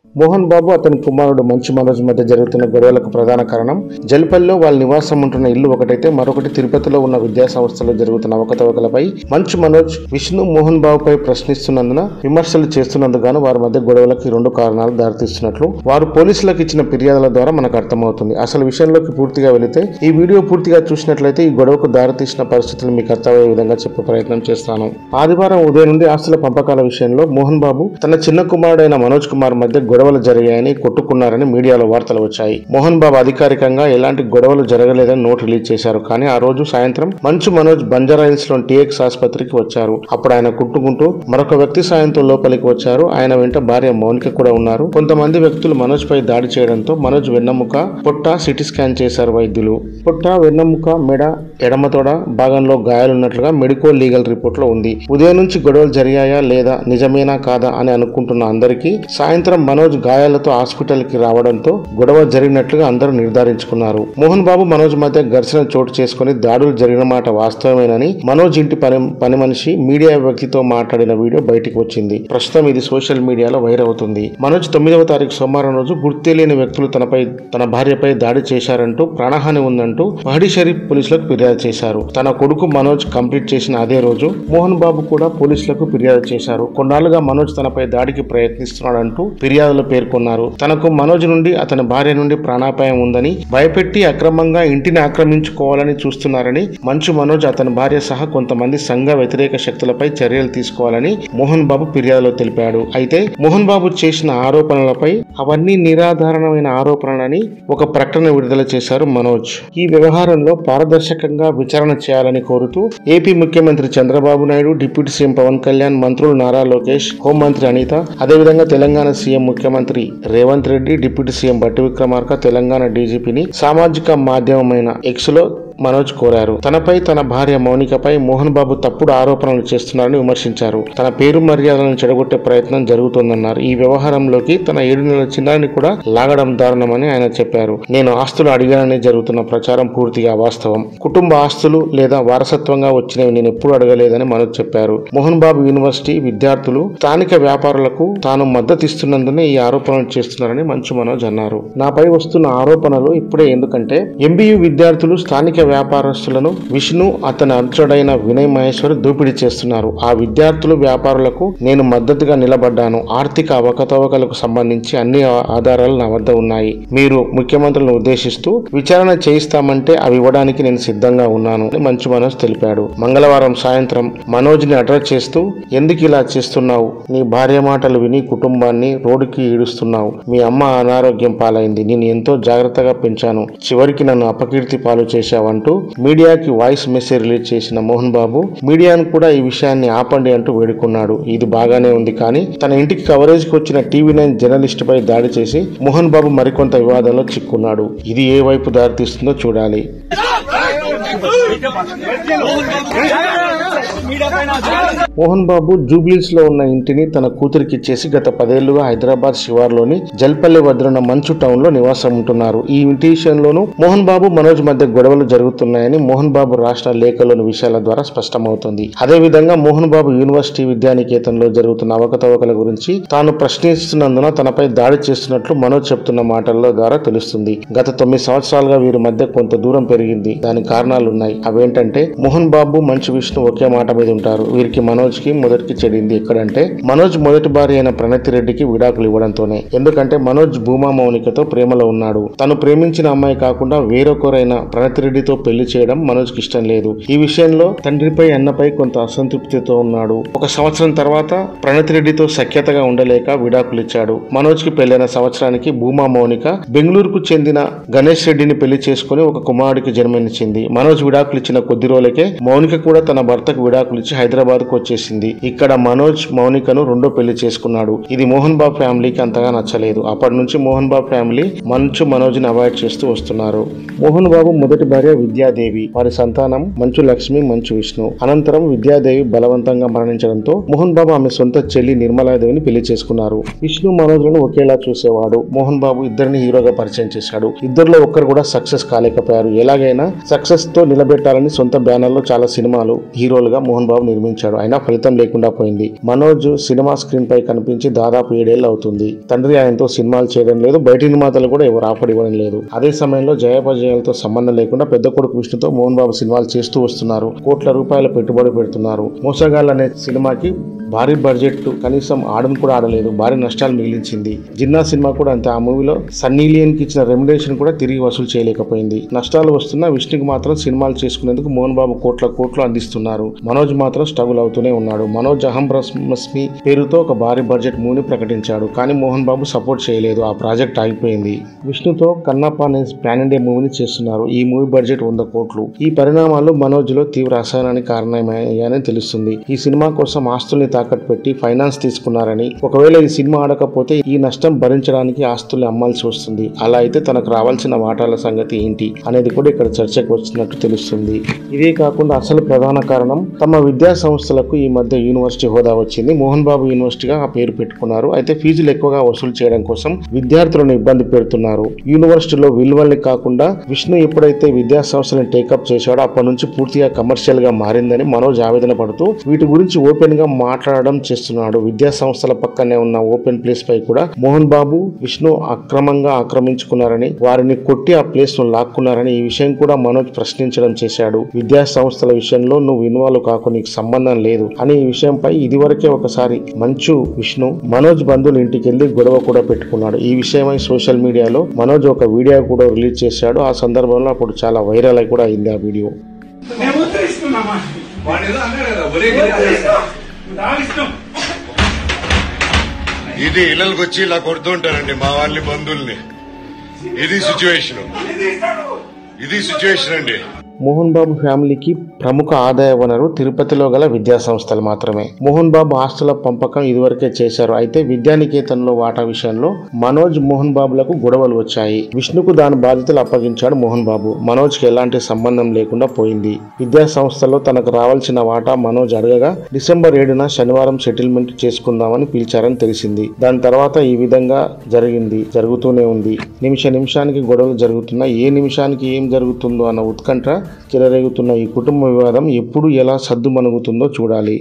మోహన్ బాబు అతని కుమారుడు మంచు మనోజ్ మధ్య జరుగుతున్న గొడవలకు ప్రధాన కారణం జల్పల్లిలో వాళ్ళ నివాసం ఉంటున్న ఇల్లు ఒకటైతే మరొకటి తిరుపతిలో ఉన్న విద్యా సంస్థలో జరుగుతున్న అవకతవకలపై మంచు మనోజ్ విష్ణు మోహన్ బాబుపై ప్రశ్నిస్తున్నందున విమర్శలు చేస్తున్నందుకు వారి మధ్య గొడవలకు 2 కారణాలు దారితీస్తున్నట్లు వారు పోలీసులకు ఇచ్చిన ఫిర్యాదుల ద్వారా మనకు అర్థమవుతుంది. అసలు విషయంలోకి పూర్తిగా వెళితే ఈ వీడియో పూర్తిగా చూసినట్లయితే ఈ గొడవకు దారితీసిన పరిస్థితులు మీకు అర్థమయ్యే విధంగా చెప్పే ప్రయత్నం చేస్తాను. ఆదివారం ఉదయం నుండి ఆస్తుల పంపకాల విషయంలో మోహన్ బాబు తన చిన్న కుమారుడైన మనోజ్ కుమార్ మధ్య గొడవలు జరిగాయని కొట్టుకున్నారని మీడియాలో వార్తలు వచ్చాయి. మోహన్ బాబు అధికారికంగా ఎలాంటి గొడవలు జరగలేదని నోట్ రిలీజ్ చేశారు. కానీ ఆ రోజు సాయంత్రం మంచు మనోజ్ బంజారాహిల్స్ లోని టీఎక్స్ ఆసుపత్రికి వచ్చారు. అప్పుడు ఆయన కుట్టుకుంటూ మరొక వ్యక్తి సాయంతో లోపలికి వచ్చారు. ఆయన వెంట భార్య మౌనిక కూడా ఉన్నారు. కొంతమంది వ్యక్తులు మనోజ్ పై దాడి చేయడంతో మనోజ్ వెన్నెముక పొట్ట సిటీ స్కాన్ చేశారు వైద్యులు. పొట్ట వెన్నెముక మెడ ఎడమతోడ భాగంలో గాయాలున్నట్లుగా మెడికల్ లీగల్ రిపోర్ట్ లో ఉంది. ఉదయం నుంచి గొడవలు జరిగాయా లేదా నిజమేనా కాదా అని అనుకుంటున్న అందరికీ సాయంత్రం మనోజ్ గాయాలతో హాస్పిటల్ కి రావడంతో గొడవ జరిగినట్లుగా అందరూ నిర్ధారించుకున్నారు. మోహన్ బాబు మనోజ్ మధ్య ఘర్షణ చోటు చేసుకుని దాడులు జరిగిన మాట వాస్తవమేనని మనోజ్ ఇంటి పని మనిషి మీడియా వ్యక్తితో మాట్లాడిన వీడియో బయటికి వచ్చింది. ప్రస్తుతం ఇది సోషల్ మీడియాలో వైరల్ అవుతుంది. మనోజ్ 9వ తారీఖు సోమవారం రోజు గుర్తుతెలియని వ్యక్తులు తన భార్యపై దాడి చేశారంటూ ప్రాణహాని ఉందంటూ మహడి షరీఫ్ పోలీసులకు ఫిర్యాదు చేశారు. తన కొడుకు మనోజ్ కంప్లీట్ చేసిన అదే రోజు మోహన్ బాబు కూడా పోలీసులకు ఫిర్యాదు చేశారు. కొన్నాళ్లుగా మనోజ్ తనపై దాడికి ప్రయత్నిస్తున్నాడంటూ ఫిర్యాదులో పేర్కొన్నారు. తనకు మనోజ్ నుండి అతని భార్య నుండి ప్రాణాపాయం ఉందని భయపెట్టి అక్రమంగా ఇంటిని ఆక్రమించుకోవాలని చూస్తున్నారని మంచు మనోజ్ అతని భార్య సహా కొంతమంది సంఘ వ్యతిరేక శక్తులపై చర్యలు తీసుకోవాలని మోహన్ బాబు ఫిర్యాదులో తెలిపాడు. అయితే మోహన్ బాబు చేసిన ఆరోపణలపై అవన్నీ నిరాధారణమైన ఆరోపణలని ఒక ప్రకటన విడుదల చేశారు మనోజ్. ఈ వ్యవహారంలో పారదర్శకంగా విచారణ చేయాలని కోరుతూ ఏపీ ముఖ్యమంత్రి చంద్రబాబు నాయుడు, డిప్యూటీ సీఎం పవన్ కళ్యాణ్, మంత్రులు నారా లోకేష్, హోంమంత్రి అనిత, అదేవిధంగా తెలంగాణ సీఎం ముఖ్యమంత్రి రేవంత్ రెడ్డి, డిప్యూటీ సీఎం బట్టి విక్రమార్క, తెలంగాణ డీజీపీని సామాజిక మాధ్యమమైన ఎక్స్ లో మనోజ్ కోరారు. తనపై తన భార్య మౌనికపై మోహన్ బాబు తప్పుడు ఆరోపణలు చేస్తున్నారని విమర్శించారు. తన పేరు మర్యాదలను చెడగొట్టే ప్రయత్నం జరుగుతోందన్నారు. ఈ వ్యవహారంలోకి తన 7 నెలల చిన్నారిని కూడా లాగడం దారుణమని ఆయన చెప్పారు. నేను ఆస్తులు అడిగానని జరుగుతున్న ప్రచారం పూర్తిగా అవాస్తవం. కుటుంబ ఆస్తులు లేదా వారసత్వంగా వచ్చినవి నేను ఎప్పుడు అడగలేదని మనోజ్ చెప్పారు. మోహన్ బాబు యూనివర్సిటీ విద్యార్థులు స్థానిక వ్యాపారులకు తాను మద్దతిస్తున్నందునే ఈ ఆరోపణలు చేస్తున్నారని మంచు మనోజ్ అన్నారు. నాపై వస్తున్న ఆరోపణలు ఇప్పుడే ఎందుకంటే ఎంబీయూ విద్యార్థులు స్థానిక వ్యాపారస్తులను విష్ణు అతని అర్జుడైన వినయ్ మహేశ్వర్ దోపిడీ చేస్తున్నారు. ఆ విద్యార్థులు వ్యాపారులకు నేను మద్దతుగా నిలబడ్డాను. ఆర్థిక అవకతవకలకు సంబంధించి అన్ని ఆధారాలు నా వద్ద ఉన్నాయి. మీరు ముఖ్యమంత్రులను ఉద్దేశిస్తూ విచారణ చేయిస్తామంటే అవి ఇవ్వడానికి నేను సిద్ధంగా ఉన్నాను అని మంచు మనోజ్ తెలిపాడు. మంగళవారం సాయంత్రం మనోజ్ ని అడ్రస్ చేస్తూ ఎందుకు ఇలా చేస్తున్నావు? నీ భార్య మాటలు విని కుటుంబాన్ని రోడ్డుకి ఈడుస్తున్నావు. మీ అమ్మ అనారోగ్యం పాలైంది. నేను ఎంతో జాగ్రత్తగా పెంచాను. చివరికి నన్ను అపకీర్తి పాలు చేశావు అంటూ మీడియాకి వాయిస్ మెసేజ్ రిలీజ్ చేసిన మోహన్ బాబు మీడియాను కూడా ఈ విషయాన్ని ఆపండి అంటూ వేడుకున్నాడు. ఇది బాగానే ఉంది, కానీ తన ఇంటికి కవరేజ్ కి వచ్చిన టీవీ9 జర్నలిస్ట్ పై దాడి చేసి మోహన్ బాబు మరికొంత వివాదంలో చిక్కున్నాడు. ఇది ఏ వైపు దారితీస్తుందో చూడాలి. మోహన్ బాబు జూబ్లీస్ లో ఉన్న ఇంటిని తన కూతురికి ఇచ్చేసి గత 10 ఏళ్లుగా హైదరాబాద్ శివార్లోని జల్పల్లి వద్ద మంచు టౌన్ లో నివాసం ఉంటున్నారు. ఈ ఇంటి విషయంలోనూ మోహన్ బాబు మనోజ్ మధ్య గొడవలు జరుగుతున్నాయని మోహన్ బాబు రాష్ట్ర లేఖలోని విషయాల ద్వారా స్పష్టమవుతుంది. అదేవిధంగా మోహన్ బాబు యూనివర్సిటీ విద్యానికేతన్లో జరుగుతున్న అవకతవకల గురించి తాను ప్రశ్నిస్తున్నందున తనపై దాడి చేస్తున్నట్లు మనోజ్ చెప్తున్న మాటల ద్వారా తెలుస్తుంది. గత 9 సంవత్సరాలుగా వీరి మధ్య కొంత దూరం పెరిగింది. దానికి కారణాలున్నాయి. అవేంటంటే మోహన్ బాబు, మంచు విష్ణు ఒకే మాట మీద ఉంటారు. వీరికి మనోజ్ కి మొదటికి చెడింది ఎక్కడంటే మనోజ్ మొదటి భార్య అయిన ప్రణతి రెడ్డికి విడాకులు ఇవ్వడంతోనే. ఎందుకంటే మనోజ్ భూమా మౌనికతో ప్రేమలో ఉన్నాడు. తను ప్రేమించిన అమ్మాయి కాకుండా వేరొకరైన ప్రణతి రెడ్డితో పెళ్లి చేయడం మనోజ్ కి ఇష్టం లేదు. ఈ విషయంలో తండ్రిపై అన్నపై కొంత అసంతృప్తితో ఉన్నాడు. 1 సంవత్సరం తర్వాత ప్రణతి రెడ్డితో సఖ్యతగా ఉండలేక విడాకులు ఇచ్చాడు. మనోజ్ కి పెళ్లైన సంవత్సరానికి భూమా మౌనిక బెంగళూరుకు చెందిన గణేష్ రెడ్డిని పెళ్లి చేసుకుని ఒక కుమారుడికి జన్మనిచ్చింది. మనోజ్ విడాకులు ఇచ్చిన కొద్ది రోజులకే మౌనిక కూడా తన భర్తకు విడాకులు ఇచ్చి హైదరాబాద్ కు వచ్చేసింది. ఇక్కడ మనోజ్ మౌనికను రెండో పెళ్లి చేసుకున్నాడు. ఇది మోహన్ బాబు ఫ్యామిలీకి అంతగా నచ్చలేదు. అప్పటి నుంచి మోహన్ బాబు ఫ్యామిలీ మంచు మనోజ్ ని అవాయిడ్ చేస్తూ వస్తున్నారు. మోహన్ బాబు మొదటి భార్య విద్యాదేవి, వారి సంతానం మంచు లక్ష్మి, మంచు విష్ణు. అనంతరం విద్యాదేవి బలవంతంగా మరణించడంతో మోహన్ బాబు ఆమె సొంత చెల్లి నిర్మలాదేవిని పెళ్లి చేసుకున్నారు. విష్ణు మనోజ్లను ఒకేలా చూసేవాడు. మోహన్ బాబు ఇద్దరిని హీరోగా పరిచయం చేశాడు. ఇద్దరిలో ఒక్కరు కూడా సక్సెస్ కాలేకపోయారు. ఎలాగైనా సక్సెస్ తో నిలబెట్టాలని సొంత బ్యానర్ లో చాలా సినిమాలు హీరోలుగా సినిమాలుగా మోహన్ బాబు నిర్మించాడు. అయినా ఫలితం లేకుండా పోయింది. మనోజ్ సినిమా స్క్రీన్ పై కనిపించి దాదాపు 7 ఏళ్లు అవుతుంది. తండ్రి ఆయనతో సినిమాలు చేయడం లేదు, బయటి నిర్మాతలు కూడా ఎవరు ఆఫర్ లేదు. అదే సమయంలో జయాపజయాలతో సంబంధం లేకుండా పెద్ద కొడుకు విష్ణుతో మోహన్ బాబు సినిమాలు చేస్తూ వస్తున్నారు. కోట్ల రూపాయల పెట్టుబడి పెడుతున్నారు. మోసగాళ్ళు అనే సినిమాకి భారీ బడ్జెట్ కనీసం ఆడను కూడా ఆడలేదు, భారీ నష్టాలు మిగిలించింది. జిన్నా సినిమా కూడా అంతే. ఆ మూవీలో సన్నీ లియోన్ కి ఇచ్చిన రెమ్యునరేషన్ కూడా తిరిగి వసూలు చేయలేకపోయింది. నష్టాలు వస్తున్నా విష్ణుకి మాత్రం సినిమాలు చేసుకునేందుకు మోహన్ బాబు కోట్లు అందిస్తున్నారు. మనోజ్ మాత్రం స్ట్రగుల్ అవుతూనే ఉన్నాడు. మనోజ్ అహం బ్రహ్మస్మి పేరుతో ఒక భారీ బడ్జెట్ మూవీని ప్రకటించాడు, కానీ మోహన్ బాబు సపోర్ట్ చేయలేదు. ఆ ప్రాజెక్ట్ ఆగిపోయింది. విష్ణుతో కన్నప్ప అనే పాన్ ఇండియా మూవీని చేస్తున్నారు. ఈ మూవీ బడ్జెట్ 100 కోట్లు. ఈ పరిణామాలు మనోజ్ లో తీవ్ర అసహనానికి కారణమయ్యాయని తెలుస్తుంది. ఈ సినిమా కోసం ఆస్తుల్ని తాకట్టు పెట్టి ఫైనాన్స్ తీసుకున్నారని, ఒకవేళ ఈ సినిమా ఆడకపోతే ఈ నష్టం భరించడానికి ఆస్తుల్ని అమ్మాల్సి వస్తుంది. అలా అయితే తనకు రావాల్సిన వాటాల సంగతి ఏంటి అనేది కూడా ఇక్కడ చర్చకు వచ్చినట్టు తెలుస్తుంది. ఇదే కాకుండా అసలు ప్రధాన కారణం తమ విద్యా సంస్థలకు ఈ మధ్య యూనివర్సిటీ హోదా వచ్చింది. మోహన్ బాబు యూనివర్సిటీగా ఆ పేరు పెట్టుకున్నారు. అయితే ఫీజులు ఎక్కువగా వసూలు చేయడం కోసం విద్యార్థులను ఇబ్బంది పెడుతున్నారు. యూనివర్సిటీలో విలువల్ని కాకుండా విష్ణు ఎప్పుడైతే విద్యా సంస్థలను టేకప్ చేశాడో అప్పటి నుంచి పూర్తిగా కమర్షియల్ గా మారిందని మనోజ్ ఆవేదన పడుతూ వీటి గురించి ఓపెన్ గా మాట్లాడడం చేస్తున్నాడు. విద్యా సంస్థల పక్కనే ఉన్న ఓపెన్ ప్లేస్ పై కూడా మోహన్ బాబు విష్ణు అక్రమంగా ఆక్రమించుకున్నారని, వారిని కొట్టి ఆ ప్లేస్ ను లాక్కున్నారని ఈ విషయం కూడా మనోజ్ ప్రశ్నించడం చేశాడు. విద్యా సంస్థల విషయంలో నువ్వు ఇన్వాల్వ్ కాకు, నీకు సంబంధం లేదు అని ఈ విషయంపై ఇదివరకే ఒకసారి మంచు విష్ణు మనోజ్ బంధువుల ఇంటికి వెళ్లి గొడవ కూడా పెట్టుకున్నాడు. ఈ విషయమై సోషల్ మీడియాలో మనోజ్ ఒక వీడియో కూడా రిలీజ్ చేశాడు. ఆ సందర్భంలో అప్పుడు చాలా వైరల్ అయి కూడా అయింది ఆ వీడియో. ఇది ఇళ్ళకి వచ్చి ఇలా కొడుతూ ఉంటారండి మా వాళ్ళని, బంధువుల్ని. ఇది సిచ్యువేషన్ అండి. మోహన్ బాబు ఫ్యామిలీకి ప్రముఖ ఆదాయ వనరు తిరుపతిలో గల విద్యా సంస్థలు మాత్రమే. మోహన్ బాబు ఆస్తుల పంపకం ఇదివరకే చేశారు. అయితే విద్యానికేతన్లో వాటా విషయంలో మనోజ్ మోహన్ బాబులకు గొడవలు వచ్చాయి. విష్ణుకు దాని బాధ్యతలు అప్పగించాడు మోహన్ బాబు. మనోజ్ కి ఎలాంటి సంబంధం లేకుండా పోయింది. విద్యా సంస్థలో తనకు రావాల్సిన వాటా మనోజ్ అడగగా డిసెంబర్ 7న శనివారం సెటిల్మెంట్ చేసుకుందామని పిలిచారని తెలిసింది. దాని తర్వాత ఈ విధంగా జరుగుతూనే ఉంది. నిమిషానికి గొడవలు జరుగుతున్నా ఏ నిమిషానికి ఏం జరుగుతుందో అన్న ఉత్కంఠ చెలరేగుతున్న ఈ కుటుంబ వివాదం ఎప్పుడు ఎలా సద్దుమణుగుతుందో చూడాలి.